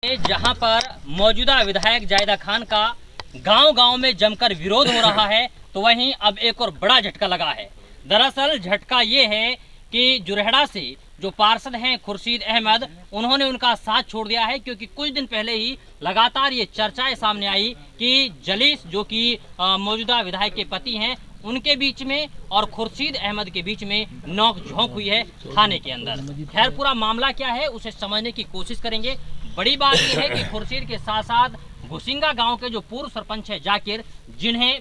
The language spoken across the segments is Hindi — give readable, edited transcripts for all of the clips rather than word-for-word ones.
जहां पर मौजूदा विधायक जायदा खान का गांव-गांव में जमकर विरोध हो रहा है, तो वहीं अब एक और बड़ा झटका लगा है। दरअसल झटका ये है कि जुरहड़ा से जो पार्षद हैं खुर्शीद अहमद, उन्होंने उनका साथ छोड़ दिया है, क्योंकि कुछ दिन पहले ही लगातार ये चर्चाएं सामने आई कि जलीस जो कि मौजूदा विधायक के पति हैं, उनके बीच में और खुर्शीद अहमद के बीच में नोक झोंक हुई है थाने के अंदर। खैर, पूरा मामला क्या है उसे समझने की कोशिश करेंगे। बड़ी बात यह है कि खुर्शीद के साथ साथ घुसिंगा गांव के जो पूर्व सरपंच है जाकिर, जिन्हें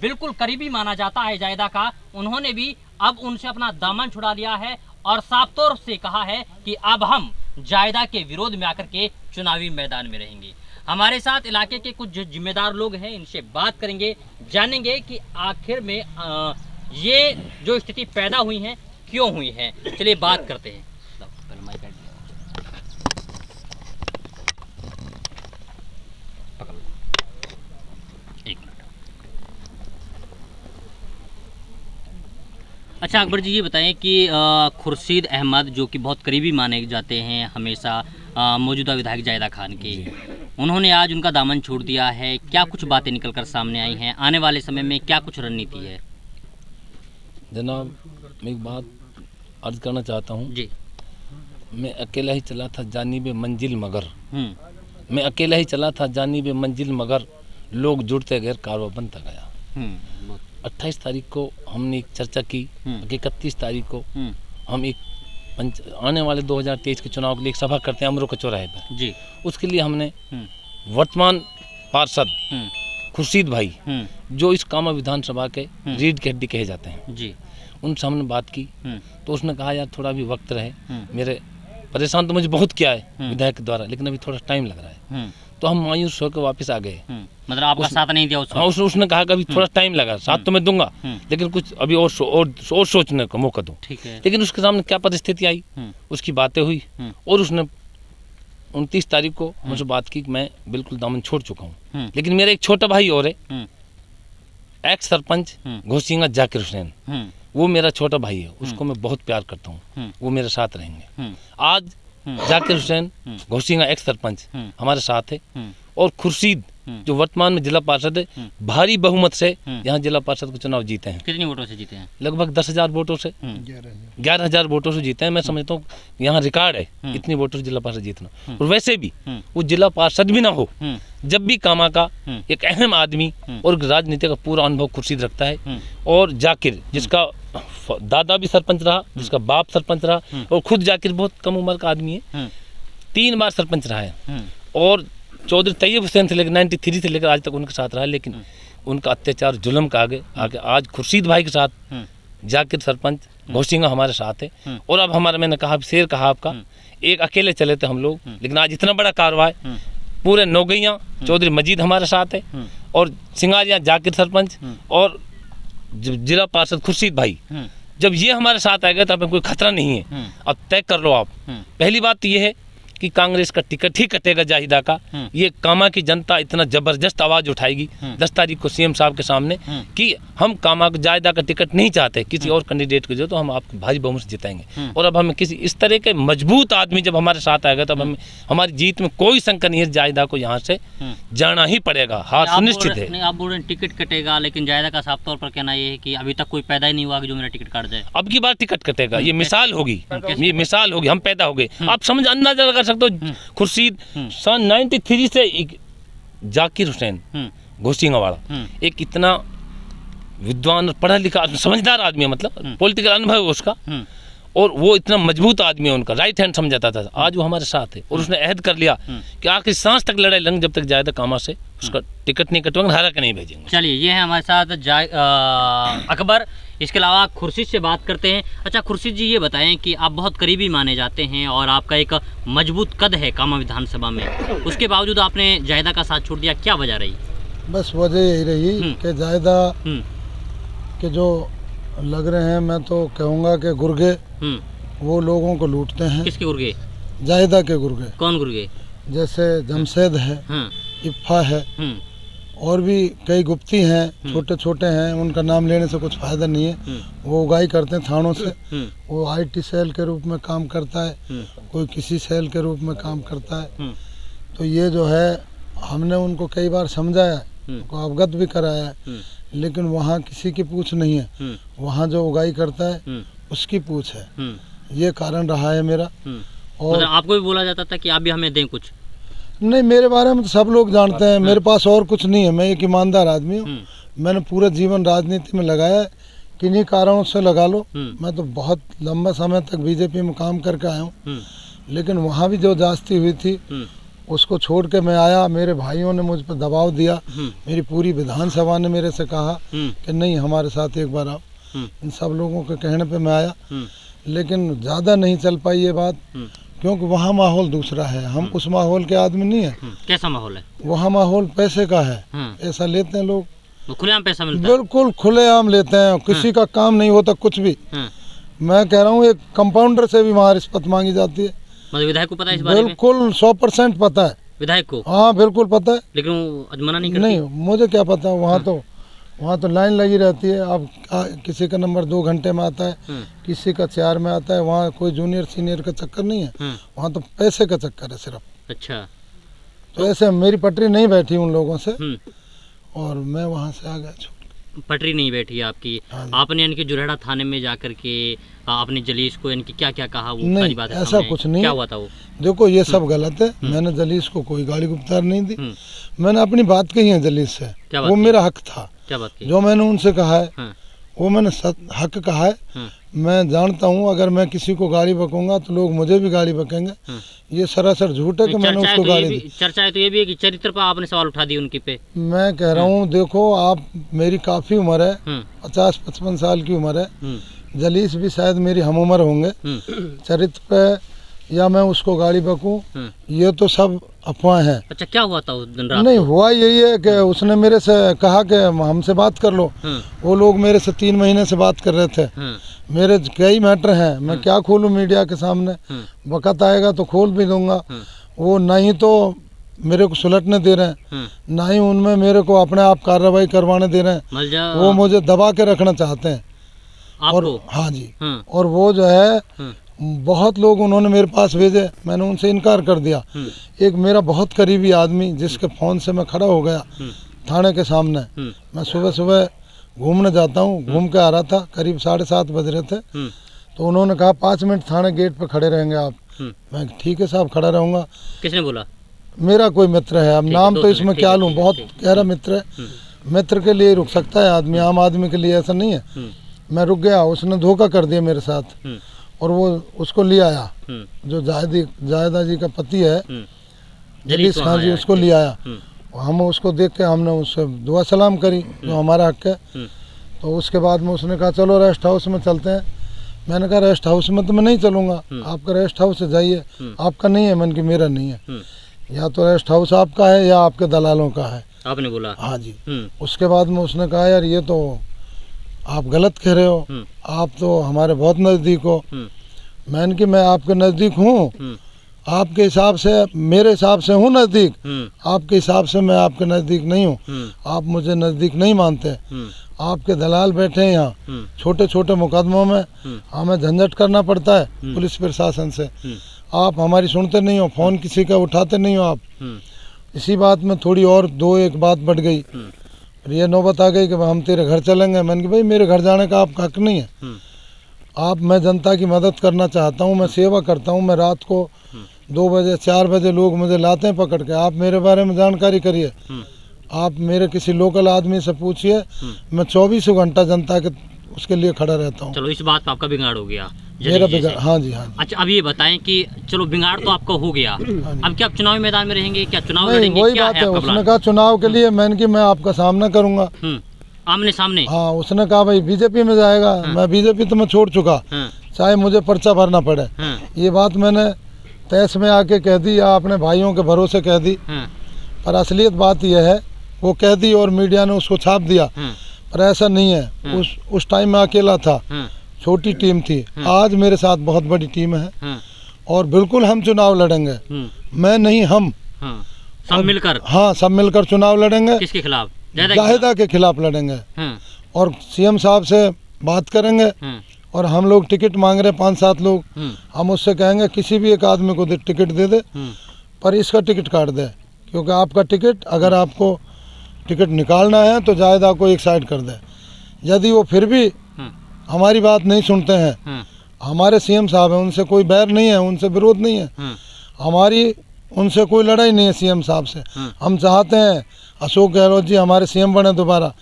बिल्कुल करीबी माना जाता है जायदा का, उन्होंने भी अब उनसे अपना दामन छुड़ा लिया है और साफ तौर से कहा है कि अब हम जायदा के विरोध में आकर के चुनावी मैदान में रहेंगे। हमारे साथ इलाके के कुछ जिम्मेदार लोग हैं, इनसे बात करेंगे, जानेंगे कि आखिर में ये जो स्थिति पैदा हुई है क्यों हुई है। चलिए बात करते हैं। अच्छा अकबर जी, ये बताएं कि खुर्शीद अहमद जो कि बहुत करीबी माने जाते हैं हमेशा मौजूदा विधायक जायदा खान के, उन्होंने आज उनका दामन छोड़ दिया है। क्या कुछ बातें निकलकर सामने आई हैं? आने वाले समय में क्या कुछ रणनीति है? जनाब, मैं एक बात अर्ज करना चाहता हूँ जी। मैं अकेला ही चला था जानिबे मंजिल मगर, मैं अकेला ही चला था जानिबे मंजिल मगर, लोग जुड़ते गए कारवा बनता गया। 28 तारीख को हमने एक चर्चा की, 31 तारीख को हम एक आने वाले 2023 के चुनाव के लिए एक सभा करते हैं अमरो के चौराहे पर जी। उसके लिए हमने वर्तमान पार्षद खुर्शीद भाई, जो इस कामा विधानसभा के रीढ़ की हड्डी कहे जाते हैं जी, उनसे हमने बात की। तो उसने कहा यार थोड़ा भी वक्त रहे, मेरे परेशान तो मुझे बहुत किया है विधायक द्वारा, लेकिन अभी थोड़ा टाइम लग रहा है। तो हम मायूस होकर वापस आ गए। मतलब आपका साथ नहीं दिया उसने? हाँ, उसने कहा कि अभी थोड़ा टाइम लगा, साथ तो मैं दूंगा, लेकिन कुछ अभी और सोचने का मौका दो। लेकिन उसके सामने क्या परिस्थिति आई, उसकी बातें हुई और उसने 29 तारीख को मुझसे बात की कि मैं बिल्कुल दामन छोड़ चुका हूँ। लेकिन मेरा एक छोटा भाई और है, एक्स सरपंच घुसिंगा जाकिर हुसैन, वो मेरा छोटा भाई है, उसको मैं बहुत प्यार करता हूँ, वो मेरे साथ रहेंगे। आज जाकिर हुसैन घुसिंगा एक्स सरपंच हमारे साथ है और खुर्शीद जो वर्तमान में जिला पार्षद है, भारी बहुमत से यहाँ जिला पार्षद के चुनाव जीते हैं। कितने वोटों से जीते हैं? लगभग 10,000 वोटों से, 11,000 वोटों से जीते हैं। मैं समझता हूँ यहाँ रिकॉर्ड है इतनी वोटों से जिला पार्षद जीतना। और वैसे भी वो जिला पार्षद भी ना हो, जब भी कामा का एक अहम आदमी और राजनीति का पूरा अनुभव खुर्शीद रखता है। और जाकिर, जिसका दादा भी सरपंच रहा, जिसका बाप सरपंच रहा, और खुद जाकिर बहुत कम उम्र का आदमी है, 3 बार सरपंच रहा है। और चौधरी तैयब हुसैन से लेकर 93 से लेकर आज तक उनके साथ रहा है। लेकिन उनका अत्याचार जुल्म का आगे आज खुर्शीद भाई के साथ जाकिर सरपंच घुसिंगा हमारे साथ है। और अब हमारा, मैंने कहा शेर कहा आपका, एक अकेले चले थे हम लोग, लेकिन आज इतना बड़ा कार्रवाई, पूरे नौगैया चौधरी मजीद हमारे साथ है और सिंगारिया जाकिर सरपंच और जिला पार्षद खुर्शीद भाई। जब ये हमारे साथ आएगा तो अब कोई खतरा नहीं है। अब तय कर लो आप। पहली बात तो ये है कि कांग्रेस का टिकट ही कटेगा जाहिदा का। ये कामा की जनता इतना जबरदस्त आवाज उठाएगी 10 तारीख को सीएम साहब के सामने कि हम कामा को जाहिदा का टिकट नहीं चाहते, किसी और कैंडिडेट को जो, तो हम आपको भारी बहुमत से जिताएंगे। और अब हमें किसी इस तरह के मजबूत आदमी जब हमारे साथ आएगा तब हमें हमारी जीत में कोई शंका नहीं है। जाहिदा को यहाँ से जाना ही पड़ेगा, हार सुनिश्चित है। आप बोल रहे हैं टिकट कटेगा, लेकिन जाहिदा का साफ तौर पर कहना ये है कि अभी तक कोई पैदा ही नहीं हुआ कि जो मेरा टिकट काट जाए। अब की बार टिकट कटेगा, ये मिसाल होगी, ये मिसाल होगी, हम पैदा हो गए। आप समझ अंदाजा लगा सकते हो, खुर्शीद सन 93 से जाकिर हुसैन घुसिंगा वाला एक इतना विद्वान, पढ़ा लिखा, समझदार आदमी है, मतलब पॉलिटिकल अनुभव है उसका, और वो इतना मजबूत आदमी है, उनका राइट हैंड समझ जाता था। आज वो हमारे साथ है और उसने अहद कर लिया कि आखिरी सांस तक लड़ाई लंग जब तक जायदा कामा से उसका टिकट नहीं कटवाएंगे, हरा के नहीं भेजेंगे। चलिए, ये है हमारे साथ अकबर। इसके अलावा खुर्शीद से बात करते हैं। अच्छा खुर्शीद जी, ये बताएं कि आप बहुत करीबी माने जाते हैं और आपका एक मजबूत कद है कामा विधानसभा में, उसके बावजूद आपने जायदा का साथ छोड़ दिया, क्या वजह रही? बस वजह यही रही कि जायदा के जो लग रहे हैं, मैं तो कहूँगा कि गुर्गे वो लोगों को लूटते हैं। किसके गुर्गे? जायदा के गुर्गे। कौन गुर्गे? जैसे जमशेद है, इफ्फा है, और भी कई गुप्ती हैं, छोटे छोटे हैं, उनका नाम लेने से कुछ फायदा नहीं है। वो उगाई करते हैं थानों से, वो IT सेल के रूप में काम करता है, कोई किसी सेल के रूप में काम करता है। तो ये जो है हमने उनको कई बार समझाया, उनको अवगत भी कराया है, लेकिन वहाँ किसी की पूछ नहीं है, वहाँ जो उगाई करता है उसकी पूछ है। ये कारण रहा है मेरा। और मतलब आपको भी बोला जाता था कि आप भी हमें दें कुछ? नहीं, मेरे बारे में तो सब लोग जानते हैं, मेरे पास और कुछ नहीं है, मैं एक ईमानदार आदमी हूँ। मैंने पूरा जीवन राजनीति में लगाया है, किन्हीं कारणों से लगा लो। मैं तो बहुत लंबा समय तक बीजेपी में काम करके आया हूँ, लेकिन वहाँ भी जो जास्ती हुई थी उसको छोड़ के मैं आया। मेरे भाइयों ने मुझ पर दबाव दिया, मेरी पूरी विधानसभा ने मेरे से कहा कि नहीं हमारे साथ एक बार आओ। इन सब लोगों के कहने पे मैं आया, लेकिन ज़्यादा नहीं चल पाई ये बात, क्योंकि वहाँ माहौल दूसरा है, हम उस माहौल के आदमी नहीं है। कैसा माहौल है वहाँ? माहौल पैसे का है, ऐसा लेते हैं लोग, खुलेआम पैसा मिलता है? बिल्कुल खुलेआम लेते हैं, किसी का काम नहीं होता कुछ भी। मैं कह रहा हूँ एक कंपाउंडर से भी वहाँ रिश्वत मांगी जाती है। मतलब विधायक को पता है इस बारे में? बिल्कुल 100% पता है विधायक को? हाँ बिल्कुल पता है। लेकिन वो मना नहीं करती? नहीं, मुझे क्या पता, वहाँ तो लाइन लगी रहती है। अब किसी का नंबर 2 घंटे में आता है, किसी का 4 में आता है। वहाँ कोई जूनियर सीनियर का चक्कर नहीं है, वहाँ तो पैसे का चक्कर है सिर्फ। अच्छा, तो ऐसे मेरी पटरी नहीं बैठी उन लोगों से, और मैं वहाँ से आ गया। पटरी नहीं बैठी आपकी? आपने इनके जुरहड़ा थाने में जाकर के आपने जलीस को इनकी क्या क्या कहा? वो सारी बातें ऐसा कुछ नहीं। क्या हुआ था वो? देखो ये सब गलत है, मैंने जलीस को कोई गाली गुप्तार नहीं दी, मैंने अपनी बात कही है जलीस से, वो मेरा हक था। क्या बात की? जो मैंने उनसे कहा है वो मैंने हक कहा है। मैं जानता हूँ अगर मैं किसी को गाली बकूंगा तो लोग मुझे भी गाली बकेंगे, ये सरासर झूठ है कि मैंने उसको गाली दी। चर्चा तो ये भी है कि चरित्र पर आपने सवाल उठा दिए उनकी पे। मैं कह रहा हूँ देखो आप, मेरी काफ़ी उम्र है, 50-55 साल की उम्र है, जलीस भी शायद मेरी हम उम्र होंगे। चरित्र पे या मैं उसको गाली बकूं, ये तो सब अफवाह है। अच्छा, क्या हुआ था उस दिन रात? नहीं हुआ यही है कि उसने मेरे से कहा कि हमसे बात कर लो। वो लोग मेरे से 3 महीने से बात कर रहे थे। मेरे कई मैटर हैं, मैं क्या खोलूं मीडिया के सामने, वक़्त आएगा तो खोल भी दूंगा। वो नहीं तो मेरे को सुलटने दे रहे हैं, ना ही उनमें मेरे को अपने आप कार्रवाई करवाने दे रहे हैं। वो मुझे दबा के रखना चाहते हैं। और हाँ जी, और वो जो है बहुत लोग उन्होंने मेरे पास भेजे, मैंने उनसे इनकार कर दिया। एक मेरा बहुत करीबी आदमी जिसके फ़ोन से मैं खड़ा हो गया थाने के सामने, मैं सुबह सुबह घूमने जाता हूँ, घूम के आ रहा था, करीब 7:30 बज रहे थे, तो उन्होंने कहा 5 मिनट थाने गेट पर खड़े रहेंगे आप। मैं ठीक है साहब, खड़ा रहूँगा। किसने बोला? मेरा कोई मित्र है, अब नाम तो इसमें क्या लूँ, बहुत गहरा मित्र है। मित्र के लिए रुक सकता है आदमी, आम आदमी के लिए ऐसा नहीं है। मैं रुक गया, उसने धोखा कर दिया मेरे साथ, और वो उसको ले आया, जो जायदा जी का पति है जलीस खान जी, उसको ले आया। हम उसको देख के हमने उससे दुआ सलाम करी, जो हमारा हक है। तो उसके बाद में उसने कहा चलो रेस्ट हाउस में चलते हैं। मैंने कहा रेस्ट हाउस में तो मैं नहीं चलूँगा, आपका रेस्ट हाउस से जाइए, आपका नहीं है। मैंने कि मेरा नहीं है, या तो रेस्ट हाउस आपका है या आपके दलालों का है। आपने बोला? हाँ जी। उसके बाद में उसने कहा यार ये तो आप गलत कह रहे हो, आप तो हमारे बहुत नज़दीक हो। मैंने कि मैं आपके नज़दीक हूँ, आपके हिसाब से, मेरे हिसाब से हूँ नज़दीक, आपके हिसाब से मैं आपके नज़दीक नहीं हूँ, आप मुझे नज़दीक नहीं मानते। आपके दलाल बैठे हैं यहाँ, छोटे छोटे मुकदमों में हमें झंझट करना पड़ता है पुलिस प्रशासन से, आप हमारी सुनते नहीं हो, फ़ोन किसी का उठाते नहीं हो आप। इसी बात में थोड़ी और 2-1 बात बढ़ गई, ये नौबत आ गई कि हम तेरे घर चलेंगे। मैंने कि भाई मेरे घर जाने का आपका हक नहीं है। आप, मैं जनता की मदद करना चाहता हूँ, मैं सेवा करता हूँ। मैं रात को 2 बजे 4 बजे लोग मुझे लाते हैं पकड़ के, आप मेरे बारे में जानकारी करिए, आप मेरे किसी लोकल आदमी से पूछिए, मैं 24 घंटा जनता के उसके लिए खड़ा रहता हूँ। चलो इस बात पर आपका बिगाड़ हो गया? मेरा बिगाड़, हाँ जी, हाँ जी। अच्छा, अब ये बताएं कि चलो बिगाड़ तो आपका हो गया, अब क्या आप चुनावी मैदान में रहेंगे, क्या चुनाव नहीं, लड़ेंगे? वही क्या बात है, उसने कहा चुनाव के लिए, मैंने कि मैं आपका सामना करूंगा आमने सामने। हाँ, उसने कहा भाई बीजेपी में जाएगा। मैं बीजेपी तो मैं छोड़ चुका, चाहे मुझे पर्चा भरना पड़े। ये बात मैंने तहस में आके कह दी या अपने भाइयों के भरोसे कह दी, पर असलियत बात यह है वो कह दी और मीडिया ने उसको छाप दिया, पर ऐसा नहीं है। उस टाइम में अकेला था, छोटी टीम थी, आज मेरे साथ बहुत बड़ी टीम है और बिल्कुल हम चुनाव लड़ेंगे। मैं नहीं, हम सब मिलकर। हाँ, सब मिलकर चुनाव लड़ेंगे। किसके खिलाफ? जाहिदा के खिलाफ लड़ेंगे और सीएम साहब से बात करेंगे। और हम लोग टिकट मांग रहे 5-7 लोग, हम उससे कहेंगे किसी भी एक आदमी को टिकट दे दे, पर इसका टिकट काट दे, क्योंकि आपका टिकट, अगर आपको टिकट निकालना है तो जायदा को एक साइड कर दे। यदि वो फिर भी हमारी बात नहीं सुनते हैं, हमारे सीएम साहब हैं, उनसे कोई बैर नहीं है, उनसे विरोध नहीं है, हमारी उनसे कोई लड़ाई नहीं है सीएम साहब से। हम चाहते हैं अशोक गहलोत जी हमारे सीएम बने दोबारा,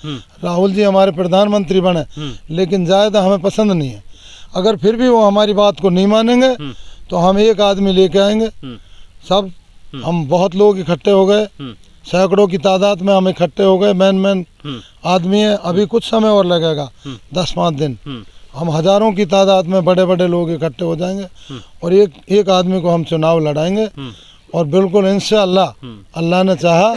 राहुल जी हमारे प्रधानमंत्री बने, लेकिन जायदा हमें पसंद नहीं है। अगर फिर भी वो हमारी बात को नहीं मानेंगे तो हम एक आदमी लेके आएंगे। सब हम बहुत लोग इकट्ठे हो गए, सैकड़ों की तादाद में हम इकट्ठे हो गए, मैन आदमी है। अभी कुछ समय और लगेगा, 10-5 दिन, हम हजारों की तादाद में बड़े बड़े लोग इकट्ठे हो जाएंगे और एक आदमी को हम चुनाव लड़ाएंगे। और बिल्कुल इंशाअल्लाह, अल्लाह ने चाहा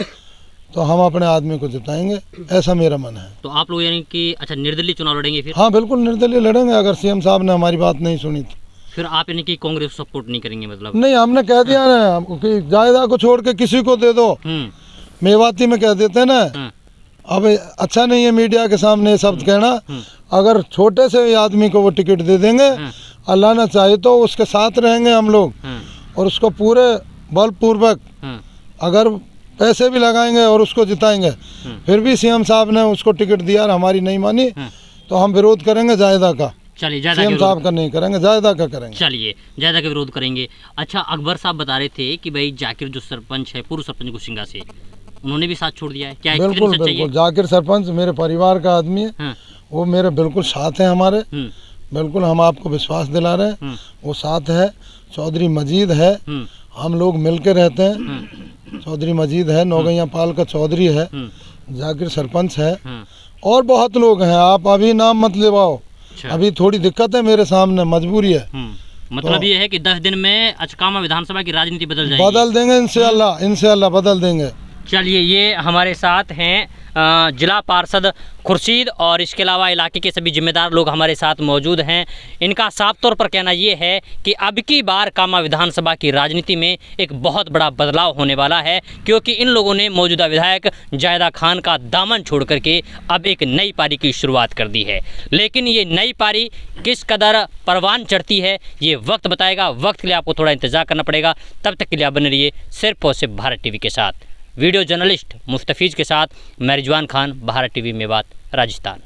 तो हम अपने आदमी को जिताएंगे, ऐसा मेरा मन है। तो आप लोग यानी कि अच्छा निर्दलीय चुनाव लड़ेंगे फिर? हाँ बिल्कुल निर्दलीय लड़ेंगे, अगर सीएम साहब ने हमारी बात नहीं सुनी तो। फिर आप यानी कि कांग्रेस को सपोर्ट नहीं करेंगे मतलब? नहीं, हमने कह दिया ना कि जायदा को छोड़ के किसी को दे दो, मेवाती में कह देते हैं ना। अब अच्छा नहीं है मीडिया के सामने ये शब्द कहना। अगर छोटे से आदमी को वो टिकट दे देंगे, अल्लाह ने चाहे तो उसके साथ रहेंगे हम लोग और उसको पूरे बलपूर्वक अगर पैसे भी लगाएंगे और उसको जिताएंगे। फिर भी सीएम साहब ने उसको टिकट दिया और हमारी नहीं मानी तो हम विरोध करेंगे जायदा का। चलिए, जायदा सीएम साहब का नहीं करेंगे, जायदा का करेंगे। चलिए, जायदा का विरोध करेंगे। अच्छा, अकबर साहब बता रहे थे कि भाई जाकिर जो सरपंच है, पूर्व सरपंच गुसिंगा से, उन्होंने भी साथ छोड़ दिया है, क्या बिल्कुल बिल्कुल। जाकिर सरपंच मेरे परिवार का आदमी है, वो मेरे बिल्कुल साथ है हमारे, बिल्कुल हम आपको विश्वास दिला रहे हैं, वो साथ है। चौधरी मजीद है, हम लोग मिल के रहते हैं। चौधरी मजीद है, नौगैया पाल का चौधरी है, जाकिर सरपंच है और बहुत लोग हैं। आप अभी नाम मत लेवाओ, अभी थोड़ी दिक्कत है मेरे सामने, मजबूरी है। मतलब ये है कि 10 दिन में अचकामा विधानसभा की राजनीति बदल जाएगी? बदल देंगे इंशाअल्लाह, इंशाअल्लाह बदल देंगे। चलिए, ये हमारे साथ हैं जिला पार्षद खुर्शीद और इसके अलावा इलाके के सभी जिम्मेदार लोग हमारे साथ मौजूद हैं। इनका साफ तौर पर कहना ये है कि अब की बार कामा विधानसभा की राजनीति में एक बहुत बड़ा बदलाव होने वाला है, क्योंकि इन लोगों ने मौजूदा विधायक जायदा खान का दामन छोड़ करके अब एक नई पारी की शुरुआत कर दी है। लेकिन ये नई पारी किस कदर परवान चढ़ती है ये वक्त बताएगा। वक्त के लिए आपको थोड़ा इंतजार करना पड़ेगा। तब तक के लिए आप बने रहिए सिर्फ और सिर्फ भारत टीवी के साथ। वीडियो जर्नलिस्ट मुस्तफीज के साथ मैं रिजवान खान, भारत टीवी मेवात, राजस्थान।